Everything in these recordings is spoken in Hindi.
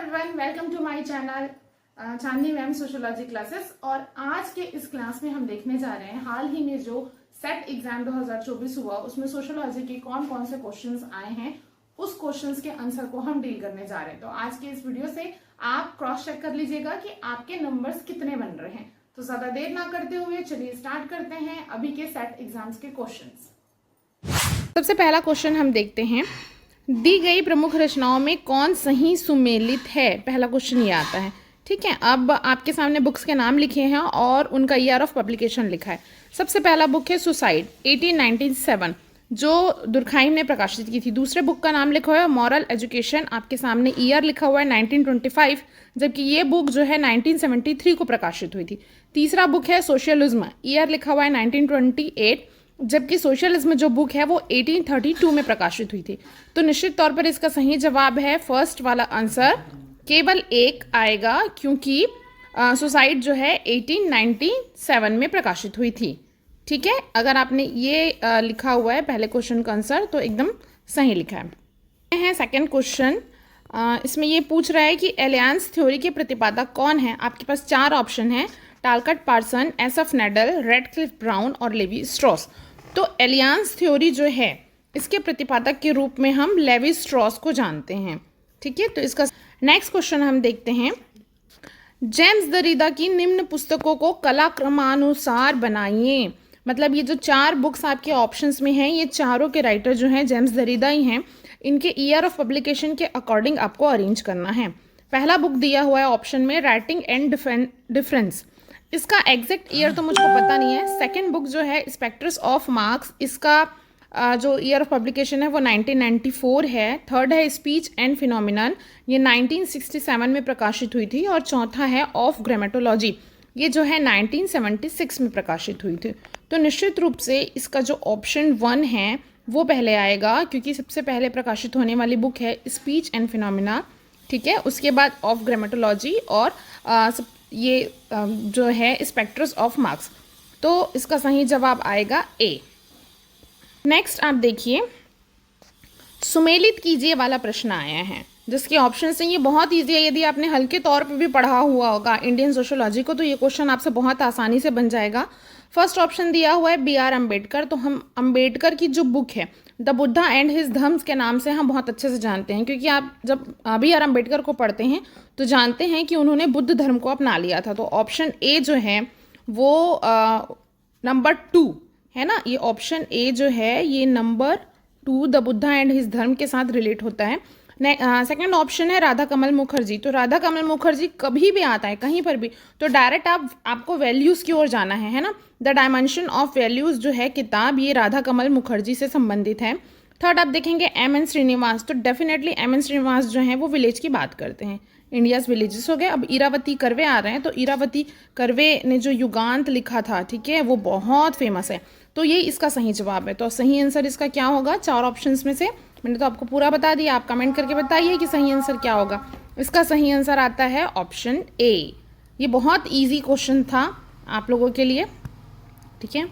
Everyone, welcome to my channel Chandni ma'am sociology classes. और आज के इस क्लास में हम देखने जा रहे हैं हाल ही में जो सेट एग्जाम 2024 हुआ उसमें सोशियोलॉजी के कौन कौन से क्वेश्चंस आए हैं, उस क्वेश्चंस के आंसर को हम डील करने जा रहे हैं। तो आज के इस वीडियो से आप क्रॉस चेक कर लीजिएगा कि आपके नंबर्स कितने बन रहे हैं। तो ज्यादा देर ना करते हुए चलिए स्टार्ट करते हैं अभी के सेट एग्जाम्स के क्वेश्चंस। सबसे पहला क्वेश्चन हम देखते हैं, दी गई प्रमुख रचनाओं में कौन सही सुमेलित है। पहला क्वेश्चन ये आता है। ठीक है, अब आपके सामने बुक्स के नाम लिखे हैं और उनका ईयर ऑफ पब्लिकेशन लिखा है। सबसे पहला बुक है सुसाइड 1897 जो दुर्खाइम ने प्रकाशित की थी। दूसरे बुक का नाम लिखा हुआ है मॉरल एजुकेशन, आपके सामने ईयर लिखा हुआ है 1925, जबकि ये बुक जो है 1973 को प्रकाशित हुई थी। तीसरा बुक है सोशलिज्म, ईयर लिखा हुआ है 1928, जबकि सोशलिज्म जो बुक है वो 1832 में प्रकाशित हुई थी। तो निश्चित तौर पर इसका सही जवाब है फर्स्ट वाला आंसर, केवल एक आएगा, क्योंकि सुसाइड जो है 1897 में प्रकाशित हुई थी। ठीक है, अगर आपने ये लिखा हुआ है पहले क्वेश्चन का आंसर तो एकदम सही लिखा है। सेकंड क्वेश्चन, इसमें ये पूछ रहा है कि एलियंस थ्योरी के प्रतिपादक कौन है। आपके पास चार ऑप्शन है, Talcott Parsons, S F Nadel, Radcliffe Brown और लेवी स्ट्रॉस। तो एलियंस थ्योरी जो है इसके प्रतिपादक के रूप में हम लेवी स्ट्रॉस को जानते हैं। ठीक है, तो इसका नेक्स्ट क्वेश्चन हम देखते हैं, जेम्स दरिदा की निम्न पुस्तकों को कलाक्रमानुसार बनाइए। मतलब ये जो चार बुक्स आपके ऑप्शंस में हैं, ये चारों के राइटर जो हैं जेम्स दरिदा ही हैं। इनके ईयर ऑफ पब्लिकेशन के अकॉर्डिंग आपको अरेंज करना है। पहला बुक दिया हुआ है ऑप्शन में राइटिंग एंड डिफरेंस, इसका एग्जैक्ट ईयर तो मुझको पता नहीं है। सेकंड बुक जो है स्पेक्ट्रस ऑफ मार्क्स, इसका जो ईयर ऑफ पब्लिकेशन है वो 1994 है। थर्ड है स्पीच एंड फिनोमिनन, ये 1967 में प्रकाशित हुई थी। और चौथा है ऑफ ग्रामेटोलॉजी, ये जो है 1976 में प्रकाशित हुई थी। तो निश्चित रूप से इसका जो ऑप्शन 1 है वो पहले आएगा, क्योंकि सबसे पहले प्रकाशित होने वाली बुक है स्पीच एंड फिनोमिना। ठीक है, उसके बाद ऑफ ग्रामेटोलॉजी और ये जो है स्पेक्ट्रस ऑफ मार्क्स। तो इसका सही जवाब आएगा ए। नेक्स्ट आप देखिए, सुमेलित कीजिए वाला प्रश्न आया है, जिसके ऑप्शन हैं ये बहुत ईजी है। यदि आपने हल्के तौर पे भी पढ़ा हुआ होगा इंडियन सोशियोलॉजी को तो ये क्वेश्चन आपसे बहुत आसानी से बन जाएगा। फर्स्ट ऑप्शन दिया हुआ है B.R. अम्बेडकर। तो हम अम्बेडकर की जो बुक है द बुद्धा एंड हिज धम्स के नाम से हम बहुत अच्छे से जानते हैं, क्योंकि आप जब B.R. अम्बेडकर को पढ़ते हैं तो जानते हैं कि उन्होंने बुद्ध धर्म को अपना लिया था। तो ऑप्शन ए जो है वो नंबर 2 है ना, ये ऑप्शन ए जो है ये number 2 the Buddha and his धर्म के साथ रिलेट होता है। सेकंड ऑप्शन है राधा कमल मुखर्जी। तो राधा कमल मुखर्जी कभी भी आता है कहीं पर भी तो डायरेक्ट आपको वैल्यूज़ की ओर जाना है ना। द डायमेंशन ऑफ वैल्यूज़ जो है किताब, ये राधा कमल मुखर्जी से संबंधित है। थर्ड आप देखेंगे M.N. श्रीनिवास। तो डेफिनेटली M.N. श्रीनिवास जो है वो विलेज की बात करते हैं, इंडियाज़ विलेजेस हो गए। अब इरावती कर्वे आ रहे हैं, तो इरावती कर्वे ने जो युगांत लिखा था, ठीक है, वो बहुत फेमस है। तो ये इसका सही जवाब है। तो सही आंसर इसका क्या होगा, चार ऑप्शंस में से मैंने तो आपको पूरा बता दिया, आप कमेंट करके बताइए कि सही आंसर क्या होगा। इसका सही आंसर आता है ऑप्शन ए। ये बहुत इजी क्वेश्चन था आप लोगों के लिए। ठीक है,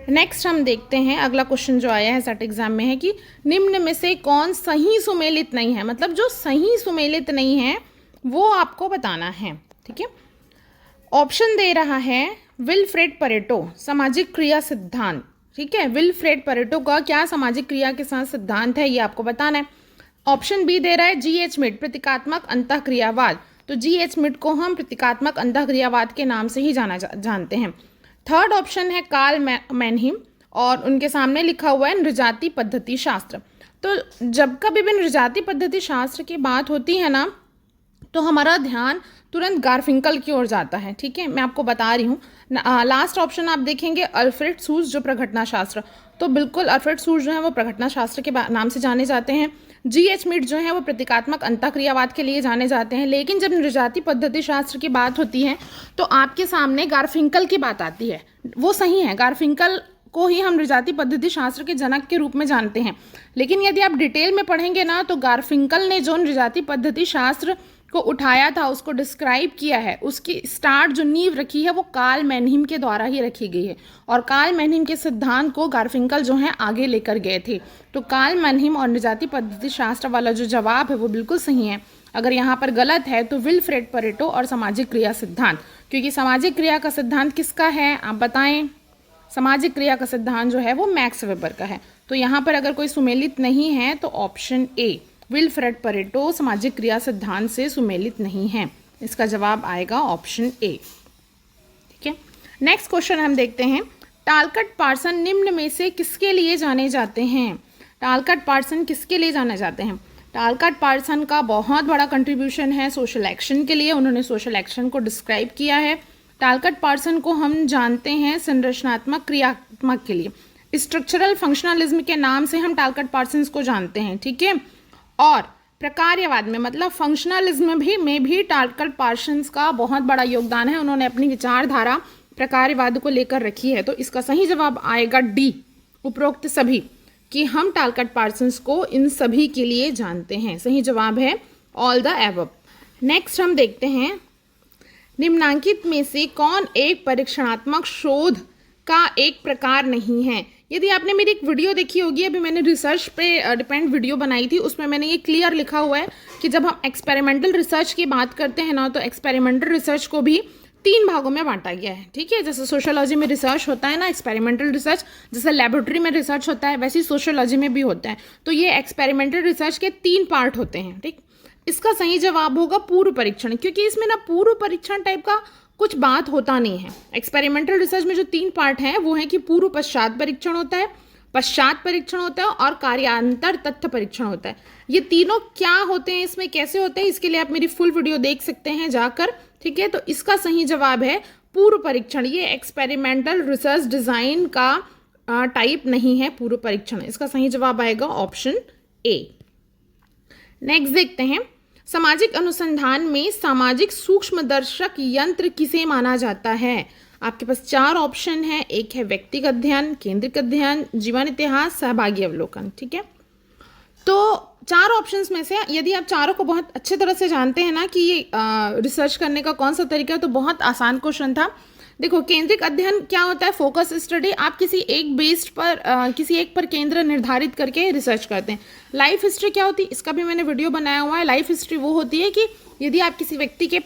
नेक्स्ट हम देखते हैं अगला क्वेश्चन जो आया है सेट एग्जाम में है कि निम्न में से कौन सही सुमेलित नहीं है। मतलब जो सही सुमेलित नहीं है वो आपको बताना है। ठीक है, ऑप्शन दे रहा है विल्फ्रेड परेटो सामाजिक क्रिया सिद्धांत। ठीक है, विल्फ्रेड परेटो का क्या सामाजिक क्रिया के साथ सिद्धांत है ये आपको बताना है। ऑप्शन बी दे रहा है G.H. मिड प्रतीकात्मक अंतःक्रियावाद। तो G.H. मिड को हम प्रतीकात्मक अंतःक्रियावाद के नाम से ही जानते हैं। थर्ड ऑप्शन है कार्ल मैनहिम और उनके सामने लिखा हुआ है नृजाति पद्धति शास्त्र। तो जब कभी भी नृजाति पद्धति शास्त्र की बात होती है ना तो हमारा ध्यान तुरंत गारफिंकल की ओर जाता है। ठीक है, मैं आपको बता रही हूँ। लास्ट ऑप्शन आप देखेंगे अल्फ्रेड सूज जो प्रघटना शास्त्र। तो बिल्कुल अल्फ्रेड सूज जो है वो प्रघटना शास्त्र के नाम से जाने जाते हैं। G.H. मिड जो है वो प्रतीकात्मक अंतःक्रियावाद के लिए जाने जाते हैं। लेकिन जब नृजाति पद्धति शास्त्र की बात होती है तो आपके सामने गारफिंकल की बात आती है। वो सही है, गारफिंकल को ही हम नृजाति पद्धति शास्त्र के जनक के रूप में जानते हैं। लेकिन यदि आप डिटेल में पढ़ेंगे ना तो गारफिंकल ने जो नृजाति पद्धति शास्त्र को उठाया था, उसको डिस्क्राइब किया है, उसकी स्टार्ट जो नींव रखी है वो कार्ल मैनहिम के द्वारा ही रखी गई है। और कार्ल मैनहिम के सिद्धांत को गारफिंकल जो है आगे लेकर गए थे। तो कार्ल मैनहिम और नृजाति पद्धति शास्त्र वाला जो जवाब है वो बिल्कुल सही है। अगर यहाँ पर गलत है तो विल्फ्रेड परेटो और सामाजिक क्रिया सिद्धांत, क्योंकि सामाजिक क्रिया का सिद्धांत किसका है आप बताएं। सामाजिक क्रिया का सिद्धांत जो है वो मैक्स वेबर का है। तो यहाँ पर अगर कोई सुमेलित नहीं है तो ऑप्शन ए विल्फ्रेड परेटो सामाजिक क्रिया सिद्धांत से सुमेलित नहीं है। इसका जवाब आएगा ऑप्शन ए। ठीक है, नेक्स्ट क्वेश्चन हम देखते हैं। टालकट पार्सन निम्न में से किसके लिए जाने जाते हैं? टालकट पार्सन किसके लिए जाने जाते हैं? टालकट पार्सन का बहुत बड़ा कंट्रीब्यूशन है सोशल एक्शन के लिए। उन्होंने सोशल एक्शन को डिस्क्राइब किया है। टालकट पार्सन को हम जानते हैं संरचनात्मक क्रियात्मक के लिए, स्ट्रक्चरल फंक्शनलिज्म के नाम से हम टालकट पार्सन को जानते हैं। ठीक है, और प्रकार्यवाद में मतलब फंक्शनलिज्म में भी टालकट पार्सन का बहुत बड़ा योगदान है। उन्होंने अपनी विचारधारा प्रकार्यवाद को लेकर रखी है। तो इसका सही जवाब आएगा डी, उपरोक्त सभी, कि हम टालकट पार्सन को इन सभी के लिए जानते हैं। सही जवाब है ऑल द एबव। नेक्स्ट हम देखते हैं, निम्नांकित में से कौन एक परीक्षणात्मक शोध का एक प्रकार नहीं है? यदि आपने मेरी एक वीडियो देखी होगी, अभी मैंने रिसर्च पे डिपेंड वीडियो बनाई थी, उसमें मैंने ये क्लियर लिखा हुआ है कि जब हम एक्सपेरिमेंटल रिसर्च की बात करते हैं ना, तो एक्सपेरिमेंटल रिसर्च को भी 3 भागों में बांटा गया है। ठीक है, जैसे सोशियोलॉजी में रिसर्च होता है ना एक्सपेरिमेंटल रिसर्च, जैसे लेबोरेटरी में रिसर्च होता है, वैसे ही सोशियोलॉजी में भी होता है। तो ये एक्सपेरिमेंटल रिसर्च के 3 पार्ट होते हैं। ठीक, इसका सही जवाब होगा पूर्व परीक्षण, क्योंकि इसमें ना पूर्व परीक्षण टाइप का कुछ बात होता नहीं है। एक्सपेरिमेंटल रिसर्च में जो 3 पार्ट हैं वो है कि पूर्व पश्चात परीक्षण होता है, पश्चात परीक्षण होता है और कार्यान्तर तथ्य परीक्षण होता है। ये तीनों क्या होते हैं, इसमें कैसे होते हैं, इसके लिए आप मेरी फुल वीडियो देख सकते हैं जाकर। ठीक है, तो इसका सही जवाब है पूर्व परीक्षण। ये एक्सपेरिमेंटल रिसर्च डिजाइन का टाइप नहीं है पूर्व परीक्षण। इसका सही जवाब आएगा ऑप्शन ए। नेक्स्ट देखते हैं, सामाजिक अनुसंधान में सामाजिक सूक्ष्मदर्शक यंत्र किसे माना जाता है? आपके पास 4 ऑप्शन है। एक है व्यक्तिगत अध्ययन, केंद्रित अध्ययन, जीवन इतिहास, सहभागी अवलोकन। ठीक है, तो 4 ऑप्शंस में से यदि आप चारों को बहुत अच्छे तरह से जानते हैं ना कि ये रिसर्च करने का कौन सा तरीका है, तो बहुत आसान क्वेश्चन था। देखो, केंद्रित अध्ययन क्या होता है? Focus study. आप किसी एक बेस्ड पर किसी एक पर केंद्र निर्धारित करके रिसर्च करते हैं। लाइफ हिस्ट्री क्या होती है? इसका भी मैंने वीडियो बनाया हुआ है। लाइफ हिस्ट्री वो होती है कि यदि आप किसी व्यक्ति के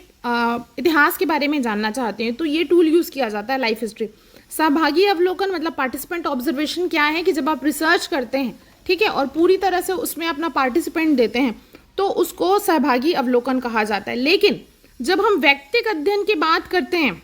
इतिहास के बारे में जानना चाहते हैं तो ये टूल यूज किया जाता है, लाइफ हिस्ट्री। सहभागी अवलोकन मतलब पार्टिसिपेंट ऑब्जर्वेशन क्या है कि जब आप रिसर्च करते हैं, ठीक है, और पूरी तरह से उसमें अपना पार्टिसिपेंट देते हैं, तो उसको सहभागी अवलोकन कहा जाता है। लेकिन जब हम व्यक्तिगत अध्ययन की बात करते हैं,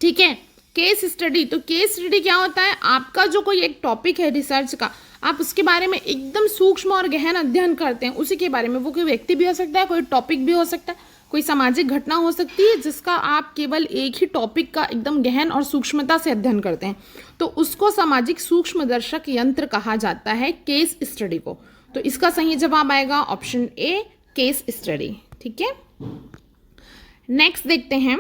ठीक है, केस स्टडी, तो केस स्टडी क्या होता है? आपका जो कोई एक टॉपिक है रिसर्च का, आप उसके बारे में एकदम सूक्ष्म और गहन अध्ययन करते हैं उसी के बारे में। वो कोई व्यक्ति भी हो सकता है, कोई टॉपिक भी हो सकता है, कोई सामाजिक घटना हो सकती है जिसका आप केवल एक ही टॉपिक का एकदम गहन और सूक्ष्मता से अध्ययन करते हैं, तो उसको सामाजिक सूक्ष्मदर्शक यंत्र कहा जाता है, केस स्टडी को। तो इसका सही जवाब आएगा ऑप्शन ए, केस स्टडी। ठीक है, नेक्स्ट देखते हैं,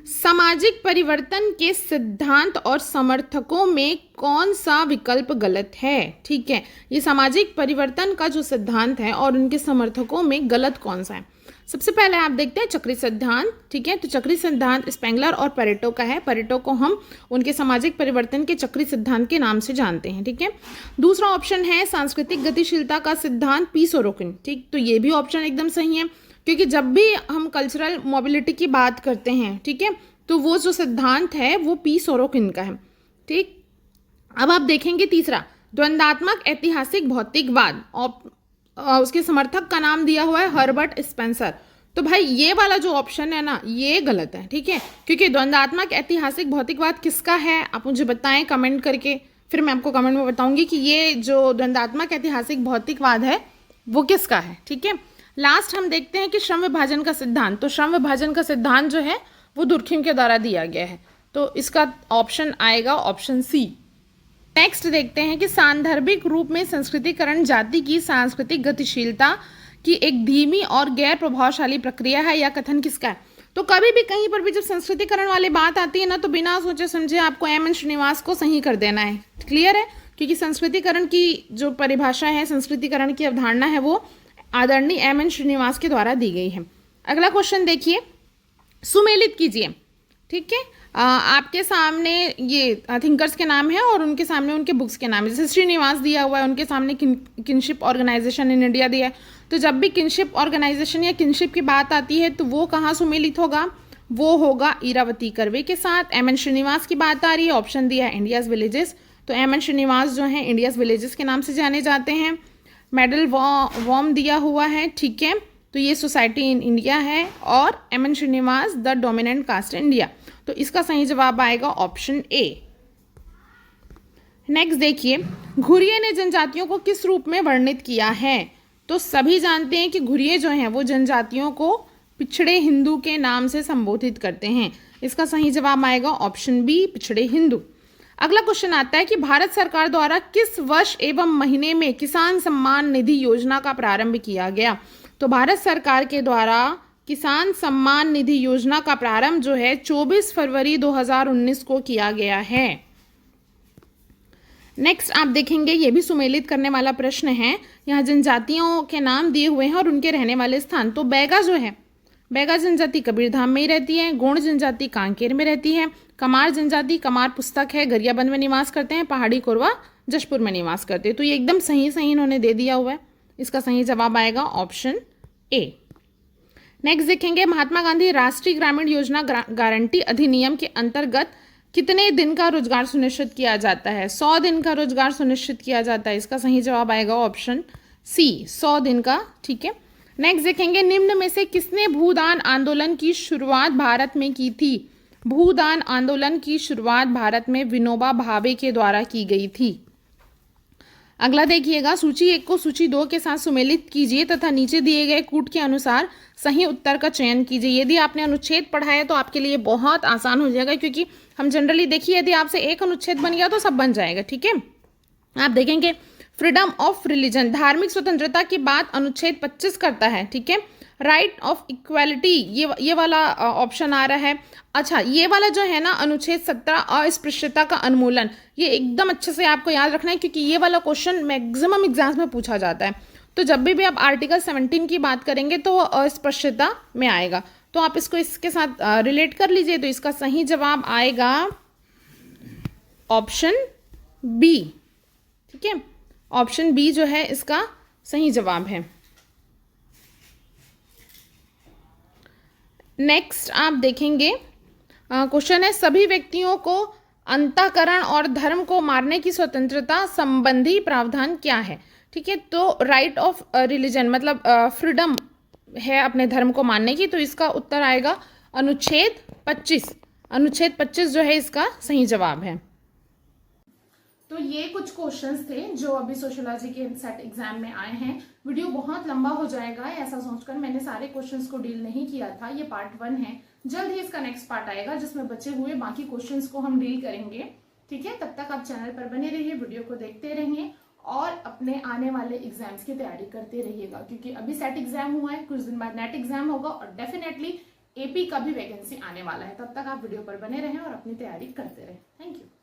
सामाजिक परिवर्तन के सिद्धांत और समर्थकों में कौन सा विकल्प गलत है? ठीक है, ये सामाजिक परिवर्तन का जो सिद्धांत है और उनके समर्थकों में गलत कौन सा है? सबसे पहले आप देखते हैं चक्री सिद्धांत। ठीक है, तो चक्री सिद्धांत स्पेंगलर और पेरेटो का है। पेरेटो को हम उनके सामाजिक परिवर्तन के चक्री सिद्धांत के नाम से जानते हैं। ठीक है, दूसरा ऑप्शन है सांस्कृतिक गतिशीलता का सिद्धांत, पी सोरोकिन। ठीक, तो ये भी ऑप्शन एकदम सही है, क्योंकि जब भी हम कल्चरल मोबिलिटी की बात करते हैं, ठीक है, तो वो जो सिद्धांत है वो पी सोरोकिन का है। ठीक, अब आप देखेंगे तीसरा, द्वंद्वात्मक ऐतिहासिक भौतिकवाद, उसके समर्थक का नाम दिया हुआ है हर्बर्ट स्पेंसर। तो भाई ये वाला जो ऑप्शन है ना, ये गलत है। ठीक है, क्योंकि द्वंद्वात्मक ऐतिहासिक भौतिकवाद किसका है, आप मुझे बताएं कमेंट करके, फिर मैं आपको कमेंट में बताऊंगी कि ये जो द्वंद्वात्मक ऐतिहासिक भौतिकवाद है वो किसका है। ठीक है, लास्ट हम देखते हैं कि श्रम विभाजन का सिद्धांत। तो श्रम विभाजन का सिद्धांत जो है वो दुर्खिम के द्वारा दिया गया है, तो इसका ऑप्शन आएगा ऑप्शन सी। नेक्स्ट देखते हैं कि सांदर्भिक रूप में संस्कृतिकरण जाति की सांस्कृतिक गतिशीलता की एक धीमी और गैर प्रभावशाली प्रक्रिया है, या कथन किसका है? तो कभी भी कहीं पर भी जब संस्कृतिकरण वाली बात आती है ना, तो बिना सोचे समझे आपको एम एन श्रीनिवास को सही कर देना है। क्लियर है, क्योंकि संस्कृतिकरण की जो परिभाषा है, संस्कृतिकरण की अवधारणा है, वो आदरणीय एम एन श्रीनिवास के द्वारा दी गई है। अगला क्वेश्चन देखिए, सुमेलित कीजिए। ठीक है, आपके सामने ये थिंकर्स के नाम है और उनके सामने उनके बुक्स के नाम है। जैसे श्रीनिवास दिया हुआ है, उनके सामने किनशिप ऑर्गेनाइजेशन इन इंडिया दिया है। तो जब भी किनशिप ऑर्गेनाइजेशन या किनशिप की बात आती है तो वो कहाँ सुमेलित होगा, वो होगा इरावती कर्वे के साथ। एम एन श्रीनिवास की बात आ रही है, ऑप्शन दिया है इंडियाज विलेजेस, तो एम एन श्रीनिवास जो है इंडियाज विलेजेस के नाम से जाने जाते हैं। मेडल वॉर्म दिया हुआ है, ठीक है, तो ये सोसाइटी इन इंडिया है। और M N Srinivas the dominant caste India, तो इसका सही जवाब आएगा ऑप्शन ए। नेक्स्ट देखिए, घुरिये ने जनजातियों को किस रूप में वर्णित किया है। तो सभी जानते हैं कि घुरिये जो हैं वो जनजातियों को पिछड़े हिंदू के नाम से संबोधित करते हैं। इसका सही जवाब आएगा ऑप्शन बी, पिछड़े हिंदू। अगला क्वेश्चन आता है कि भारत सरकार द्वारा किस वर्ष एवं महीने में किसान सम्मान निधि योजना का प्रारंभ किया गया। तो भारत सरकार के द्वारा किसान सम्मान निधि योजना का प्रारंभ जो है 24 फरवरी 2019 को किया गया है। नेक्स्ट आप देखेंगे, ये भी सुमेलित करने वाला प्रश्न है। यहाँ जनजातियों के नाम दिए हुए हैं और उनके रहने वाले स्थान। तो बैगा जो है, बैगा जनजाति कबीरधाम में ही रहती है। गोंड जनजाति कांकेर में रहती है। कमार जनजाति, कमार पुस्तक है, गरियाबंद में निवास करते हैं। पहाड़ी कोरवा जशपुर में निवास करते हैं। तो ये एकदम सही इन्होंने दे दिया हुआ है। इसका सही जवाब आएगा ऑप्शन ए। नेक्स्ट देखेंगे, महात्मा गांधी राष्ट्रीय ग्रामीण योजना गारंटी अधिनियम के अंतर्गत कितने दिन का रोजगार सुनिश्चित किया जाता है। 100 दिन का रोजगार सुनिश्चित किया जाता है। इसका सही जवाब आएगा ऑप्शन सी, 100 दिन का, ठीक है। नेक्स्ट देखेंगे, निम्न में से किसने भूदान आंदोलन की शुरुआत भारत में की थी। भूदान आंदोलन की शुरुआत भारत में विनोबा भावे के द्वारा की गई थी। अगला देखिएगा, सूची 1 को सूची 2 के साथ सुमेलित कीजिए तथा नीचे दिए गए कूट के अनुसार सही उत्तर का चयन कीजिए। यदि आपने अनुच्छेद पढ़ा है तो आपके लिए बहुत आसान हो जाएगा, क्योंकि हम जनरली देखिए यदि आपसे एक अनुच्छेद बन गया तो सब बन जाएगा, ठीक है। आप देखेंगे, फ्रीडम ऑफ रिलीजन, धार्मिक स्वतंत्रता की बात अनुच्छेद 25 करता है, ठीक है। राइट ऑफ इक्वालिटी, ये वाला ऑप्शन आ रहा है। अच्छा, ये वाला जो है ना अनुच्छेद 17 अस्पृश्यता का उन्मूलन, ये एकदम अच्छे से आपको याद रखना है, क्योंकि ये वाला क्वेश्चन मैक्सिमम एग्जाम्स में पूछा जाता है। तो जब भी आप आर्टिकल 17 की बात करेंगे तो अस्पृश्यता में आएगा, तो आप इसको इसके साथ रिलेट कर लीजिए। तो इसका सही जवाब आएगा ऑप्शन बी, ठीक है। ऑप्शन बी जो है इसका सही जवाब है। नेक्स्ट आप देखेंगे, क्वेश्चन है, सभी व्यक्तियों को अंतःकरण और धर्म को मारने की स्वतंत्रता संबंधी प्रावधान क्या है, ठीक है। तो राइट ऑफ रिलीजन मतलब फ्रीडम है अपने धर्म को मानने की, तो इसका उत्तर आएगा अनुच्छेद 25। अनुच्छेद 25 जो है इसका सही जवाब है। तो ये कुछ क्वेश्चंस थे जो अभी सोशियोलॉजी के सेट एग्जाम में आए हैं। वीडियो बहुत लंबा हो जाएगा ऐसा सोचकर मैंने सारे क्वेश्चंस को डील नहीं किया था। ये पार्ट 1 है, जल्द ही इसका नेक्स्ट पार्ट आएगा जिसमें बचे हुए बाकी क्वेश्चंस को हम डील करेंगे, ठीक है। तब तक आप चैनल पर बने रहिए, वीडियो को देखते रहिए और अपने आने वाले एग्जाम्स की तैयारी करते रहिएगा, क्योंकि अभी सेट एग्जाम हुआ है, कुछ दिन बाद नेट एग्जाम होगा और डेफिनेटली एपी का भी वैकेंसी आने वाला है। तब तक आप वीडियो पर बने रहें और अपनी तैयारी करते रहें। Thank you.